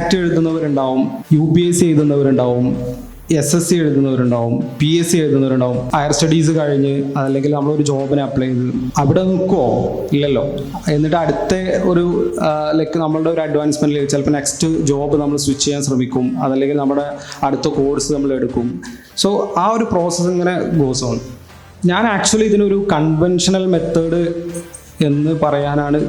NET എഴുതുന്നവരുണ്ടാവും, UPSC എഴുതുന്നവരുണ്ടാവും, SSC എഴുതുന്നവരുണ്ടാവും, PSC എഴുതുന്നവരുണ്ടാവും. ഹയർ സ്റ്റഡീസ് കഴിഞ്ഞ് അതല്ലെങ്കിൽ നമ്മളൊരു ജോബിന് അപ്ലൈ ചെയ്ത് അവിടെ നിൽക്കുമോ? ഇല്ലല്ലോ. എന്നിട്ട് അടുത്ത ഒരു നമ്മളുടെ ഒരു അഡ്വാൻസ്മെന്റിൽ ചിലപ്പോൾ നെക്സ്റ്റ് ജോബ് നമ്മൾ സ്വിച്ച് ചെയ്യാൻ ശ്രമിക്കും, അതല്ലെങ്കിൽ നമ്മുടെ അടുത്ത കോഴ്സ് നമ്മൾ എടുക്കും. സോ ആ ഒരു പ്രോസസ്സ് ഇങ്ങനെ ഗോസ് ഓൺ. ഞാൻ ആക്ച്വലി ഇതിനൊരു കൺവെൻഷണൽ മെത്തേഡ് എന്ന് പറയാനാണ്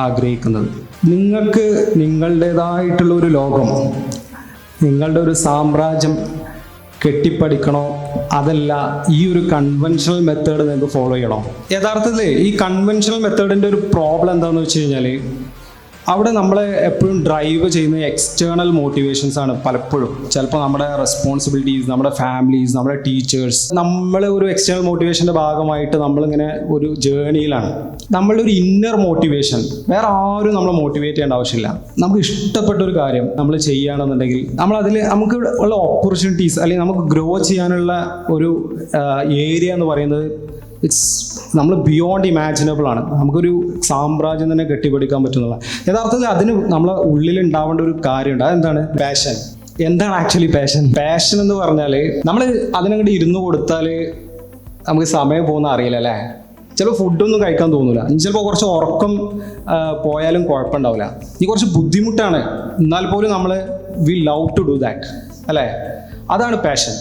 ആഗ്രഹിക്കുന്നത്. നിങ്ങൾക്ക് നിങ്ങളുടേതായിട്ടുള്ള ഒരു ലോകം, നിങ്ങളുടെ ഒരു സാമ്രാജ്യം കെട്ടിപ്പടിക്കണോ, അതല്ല ഈ ഒരു കൺവെൻഷണൽ മെത്തേഡ് നിങ്ങൾക്ക് ഫോളോ ചെയ്യണോ? യഥാർത്ഥത്തിൽ ഈ കൺവെൻഷണൽ മെത്തേഡിൻ്റെ ഒരു പ്രോബ്ലം എന്താണെന്ന് വെച്ച് കഴിഞ്ഞാൽ അവിടെ നമ്മളെ എപ്പോഴും ഡ്രൈവ് ചെയ്യുന്ന എക്സ്റ്റേണൽ മോട്ടിവേഷൻസ് ആണ്. പലപ്പോഴും ചിലപ്പോൾ നമ്മുടെ റെസ്പോൺസിബിലിറ്റീസ്, നമ്മുടെ ഫാമിലീസ്, നമ്മുടെ ടീച്ചേഴ്സ്, നമ്മൾ ഒരു എക്സ്റ്റേണൽ മോട്ടിവേഷൻ്റെ ഭാഗമായിട്ട് നമ്മളിങ്ങനെ ഒരു ജേണിയിലാണ്. നമ്മളുടെ ഒരു ഇന്നർ മോട്ടിവേഷൻ, വേറെ ആരും നമ്മളെ മോട്ടിവേറ്റ് ചെയ്യേണ്ട ആവശ്യമില്ല. നമുക്ക് ഇഷ്ടപ്പെട്ട ഒരു കാര്യം നമ്മൾ ചെയ്യുകയാണെന്നുണ്ടെങ്കിൽ നമുക്ക് ഉള്ള ഓപ്പർച്യൂണിറ്റീസ് അല്ലെങ്കിൽ നമുക്ക് ഗ്രോ ചെയ്യാനുള്ള ഒരു ഏരിയ എന്ന് പറയുന്നത് നമ്മൾ ബിയോണ്ട് ഇമാജിനബിൾ ആണ്. നമുക്കൊരു സാമ്രാജ്യം തന്നെ കെട്ടിപ്പടുക്കാൻ പറ്റുന്നുള്ള. യഥാർത്ഥത്തിൽ അതിന് നമ്മളെ ഉള്ളിൽ ഉണ്ടാവേണ്ട ഒരു കാര്യമുണ്ട്. അതെന്താണ്? പാഷൻ. എന്താണ് ആക്ച്വലി പാഷൻ? പാഷൻ എന്ന് പറഞ്ഞാൽ നമ്മൾ അതിനങ്ങോട്ട് ഇരുന്ന് കൊടുത്താൽ നമുക്ക് സമയം പോകുന്ന അറിയില്ല അല്ലേ? ചിലപ്പോൾ ഫുഡൊന്നും കഴിക്കാൻ തോന്നില്ല, ചിലപ്പോൾ കുറച്ച് ഉറക്കം പോയാലും കുഴപ്പമുണ്ടാവില്ല. ഈ കുറച്ച് ബുദ്ധിമുട്ടാണ്, എന്നാൽ പോലും നമ്മൾ we love to do that അല്ലേ? അതാണ് പാഷൻ.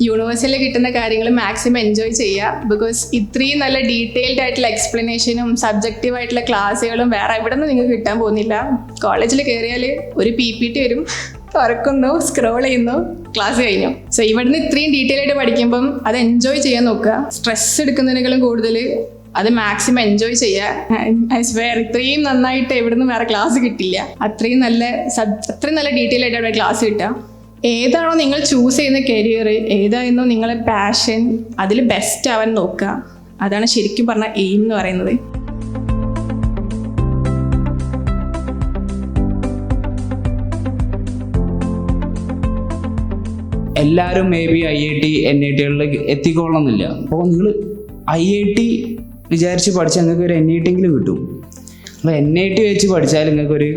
യൂണിവേഴ്സിറ്റിയിൽ കിട്ടുന്ന കാര്യങ്ങൾ മാക്സിമം എൻജോയ് ചെയ്യുക. ബിക്കോസ് ഇത്രയും നല്ല ഡീറ്റെയിൽഡ് ആയിട്ടുള്ള എക്സ്പ്ലനേഷനും സബ്ജക്റ്റീവ് ആയിട്ടുള്ള ക്ലാസ്സുകളും വേറെ എവിടെ നിന്ന് നിങ്ങൾക്ക് കിട്ടാൻ പോകുന്നില്ല. കോളേജിൽ കയറിയാൽ ഒരു PPT വരും, തുറക്കുന്നു, സ്ക്രോൾ ചെയ്യുന്നു, ക്ലാസ് കഴിഞ്ഞു. സോ ഇവിടുന്ന് ഇത്രയും ഡീറ്റെയിൽ ആയിട്ട് പഠിക്കുമ്പം അത് എൻജോയ് ചെയ്യാൻ നോക്കുക. സ്ട്രെസ് എടുക്കുന്നതിനേക്കാളും കൂടുതൽ അത് മാക്സിമം എൻജോയ് ചെയ്യുക. ഐ സ്വെയർ ഇത്രയും നന്നായിട്ട് എവിടുന്ന് വേറെ ക്ലാസ് കിട്ടില്ല. അത്രയും നല്ല ഡീറ്റെയിൽ ആയിട്ട് അവിടെ ക്ലാസ് കിട്ടുക. ഏതാണോ നിങ്ങൾ ചൂസ് ചെയ്യുന്ന കരിയർ, ഏതായിരുന്നോ നിങ്ങളെ പാഷൻ, അതിൽ ബെസ്റ്റ് ആവാൻ നോക്കുക. അതാണ് ശരിക്കും പറഞ്ഞ എയിം എന്ന് പറയുന്നത്. എല്ലാവരും മേ ബി IIT NIT എത്തിക്കൊള്ളണമെന്നില്ല. അപ്പോൾ നിങ്ങൾ IIT വിചാരിച്ച് പഠിച്ചാൽ നിങ്ങൾക്ക് ഒരു NIT എങ്കിലും കിട്ടും. അപ്പോൾ NIT വെച്ച് പഠിച്ചാൽ നിങ്ങൾക്കൊരു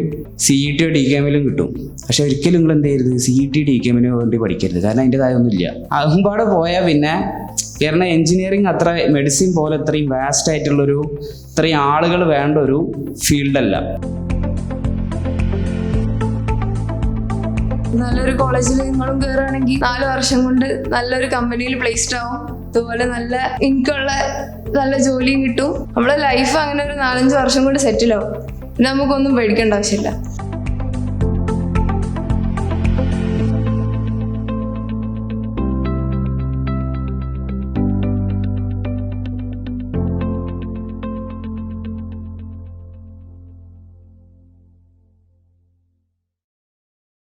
CET DKM കിട്ടും. പക്ഷെ ഒരിക്കലും നിങ്ങൾ എന്ത് ചെയ്യരുത്, CET DKM വേണ്ടി പഠിക്കരുത്. കാരണം അതിൻ്റെതായ ഒന്നുമില്ല. അതുമ്പാടെ പോയാൽ പിന്നെ കാരണം എൻജിനീയറിങ് അത്ര മെഡിസിൻ പോലെ ഇത്രയും വാസ്റ്റ് ആയിട്ടുള്ളൊരു ഇത്രയും ആളുകൾ വേണ്ട ഒരു ഫീൽഡല്ല. നല്ലൊരു കോളേജിൽ നിങ്ങളും കയറുകയാണെങ്കിൽ 4 വർഷം കൊണ്ട് നല്ലൊരു കമ്പനിയിൽ പ്ലേസ്ഡ് ആവും. അതുപോലെ നല്ല ഇൻകമുള്ള നല്ല ജോലിയും കിട്ടും. നമ്മളെ ലൈഫ് അങ്ങനെ ഒരു 4-5 വർഷം കൊണ്ട് സെറ്റിൽ ആവും. നമുക്കൊന്നും പേടിക്കേണ്ട ആവശ്യമില്ല.